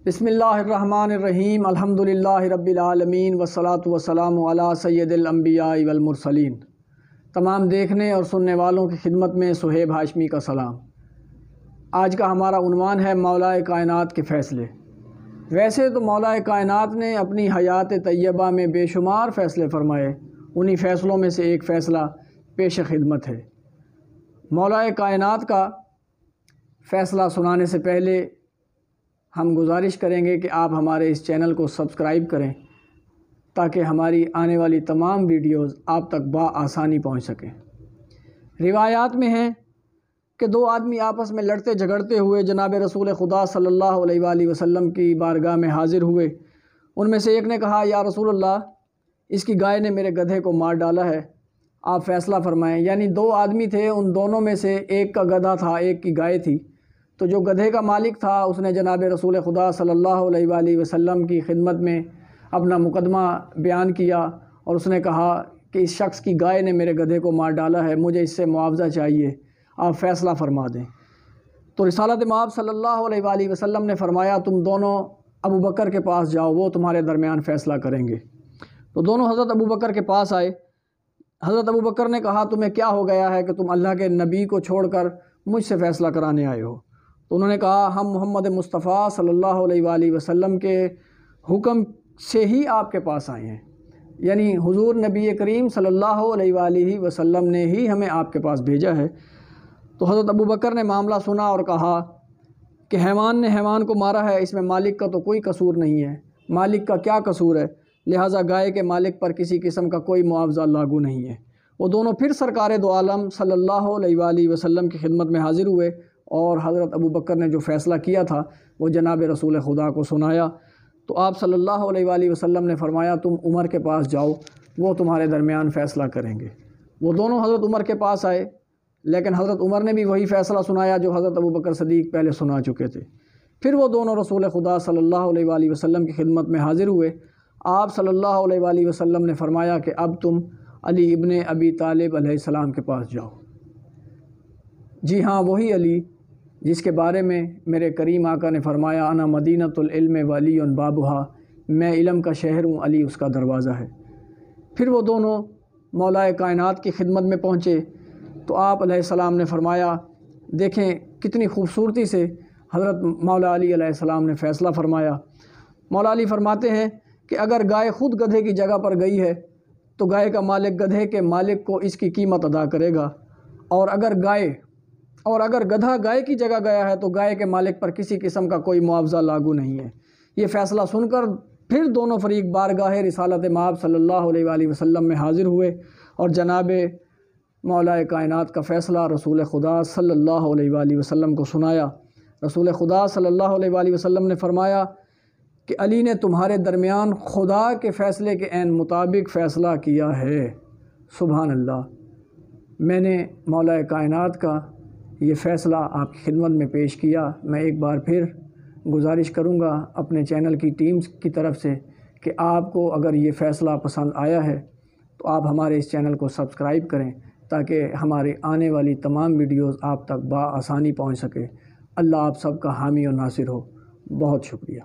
بسم اللہ الرحمن الرحیم الحمدللہ رب العالمین والصلاة والسلام علی سید الانبیاء والمرسلین۔ تمام دیکھنے اور سننے والوں کی خدمت میں صہیب ہاشمی کا سلام۔ آج کا ہمارا عنوان ہے مولا کائنات کے فیصلے۔ ویسے تو مولا کائنات نے اپنی حیات طیبہ میں بے شمار فیصلے فرمائے، انہی فیصلوں میں سے ایک فیصلہ پیش خدمت ہے۔ مولا کائنات کا فیصلہ سنانے سے پہلے ہم گزارش کریں گے کہ آپ ہمارے اس چینل کو سبسکرائب کریں تاکہ ہماری آنے والی تمام ویڈیوز آپ تک بآسانی پہنچ سکیں۔ روایات میں ہیں کہ دو آدمی آپس میں لڑتے جھگڑتے ہوئے جناب رسول خدا صلی اللہ علیہ وآلہ وسلم کی بارگاہ میں حاضر ہوئے۔ ان میں سے ایک نے کہا، یا رسول اللہ، اس کی گائے نے میرے گدھے کو مار ڈالا ہے، آپ فیصلہ فرمائیں۔ یعنی دو آدمی تھے، ان دونوں میں سے ایک کا گدھا تھا، ایک کی گائے تھی۔ تو جو گدھے کا مالک تھا اس نے جناب رسول خدا صلی اللہ علیہ وآلہ وسلم کی خدمت میں اپنا مقدمہ بیان کیا اور اس نے کہا کہ اس شخص کی گائے نے میرے گدھے کو مار ڈالا ہے، مجھے اس سے معاوضہ چاہیے، آپ فیصلہ فرما دیں۔ تو رسالت مآب صلی اللہ علیہ وآلہ وسلم نے فرمایا، تم دونوں ابو بکر کے پاس جاؤ، وہ تمہارے درمیان فیصلہ کریں گے۔ تو دونوں حضرت ابو بکر کے پاس آئے۔ حضرت ابو بکر نے کہا، تمہیں کیا ہو گیا ہے کہ تم اللہ کے نبی کو چھوڑ کر مجھ سے فیصلہ کرانے آئے ہو؟ تو انہوں نے کہا، ہم محمد مصطفیٰ صلی اللہ علیہ وآلہ وسلم کے حکم سے ہی آپ کے پاس آئے ہیں، یعنی حضور نبی کریم صلی اللہ علیہ وآلہ وسلم نے ہی ہمیں آپ کے پاس بھیجا ہے۔ تو حضرت ابو بکر نے معاملہ سنا اور کہا کہ حیوان نے حیوان کو مارا ہے، اس میں مالک کا تو کوئی قصور نہیں ہے، مالک کا کیا قصور ہے، لہٰذا گائے کے مالک پر کسی قسم کا کوئی معاوضہ لاگو نہیں ہے۔ وہ دونوں پھر سرکار دو عالم صلی اللہ علیہ وآلہ وسلم کی خدمت میں حاضر ہوئے اور حضرت ابو بکر نے جو فیصلہ کیا تھا وہ جناب رسول خدا کو سنایا۔ تو آپ صلی اللہ علیہ وآلہ وسلم نے فرمایا، تم عمر کے پاس جاؤ، وہ تمہارے درمیان فیصلہ کریں گے۔ وہ دونوں حضرت عمر کے پاس آئے، لیکن حضرت عمر نے بھی وہی فیصلہ سنایا جو حضرت ابو بکر صدیق پہلے سنا چکے تھے۔ پھر وہ دونوں رسول خدا صلی اللہ علیہ وآلہ وسلم کی خدمت میں حاضر ہوئے۔ آپ صلی اللہ علیہ وآلہ وسلم نے فرمایا کہ اب تم علی ابن ابی طالب علیہ السلام کے پاس جاؤ۔ جی ہاں، وہی علی جس کے بارے میں میرے کریم آقا نے فرمایا، انا مدینۃ العلم ولی بابھا، میں علم کا شہر ہوں، علی اس کا دروازہ ہے۔ پھر وہ دونوں مولا کائنات کی خدمت میں پہنچے تو آپ علیہ السلام نے فرمایا، دیکھیں کتنی خوبصورتی سے حضرت مولا علی علیہ السلام نے فیصلہ فرمایا۔ مولا علی فرماتے ہیں کہ اگر گائے خود گدھے کی جگہ پر گئی ہے تو گائے کا مالک گدھے کے مالک کو اس کی قیمت ادا کرے گا، اور اگر گدھا گائے کی جگہ گیا ہے تو گائے کے مالک پر کسی قسم کا کوئی معاوضہ لاگو نہیں ہے۔ یہ فیصلہ سن کر پھر دونوں فریق بارگاہ رسالت مآب صلی اللہ علیہ وآلہ وسلم میں حاضر ہوئے اور جناب مولا کائنات کا فیصلہ رسول خدا صلی اللہ علیہ وآلہ وسلم کو سنایا۔ رسول خدا صلی اللہ علیہ وآلہ وسلم نے فرمایا کہ علی نے تمہارے درمیان خدا کے فیصلے کے عین مطابق فیصلہ کیا ہے۔ سبحان اللہ۔ میں نے مولا کائنات کا یہ فیصلہ آپ کی خدمت میں پیش کیا۔ میں ایک بار پھر گزارش کروں گا اپنے چینل کی ٹیمز کی طرف سے کہ آپ کو اگر یہ فیصلہ پسند آیا ہے تو آپ ہمارے اس چینل کو سبسکرائب کریں تاکہ ہماری آنے والی تمام ویڈیوز آپ تک بآسانی پہنچ سکے۔ اللہ آپ سب کا حامی و ناصر ہو۔ بہت شکریہ۔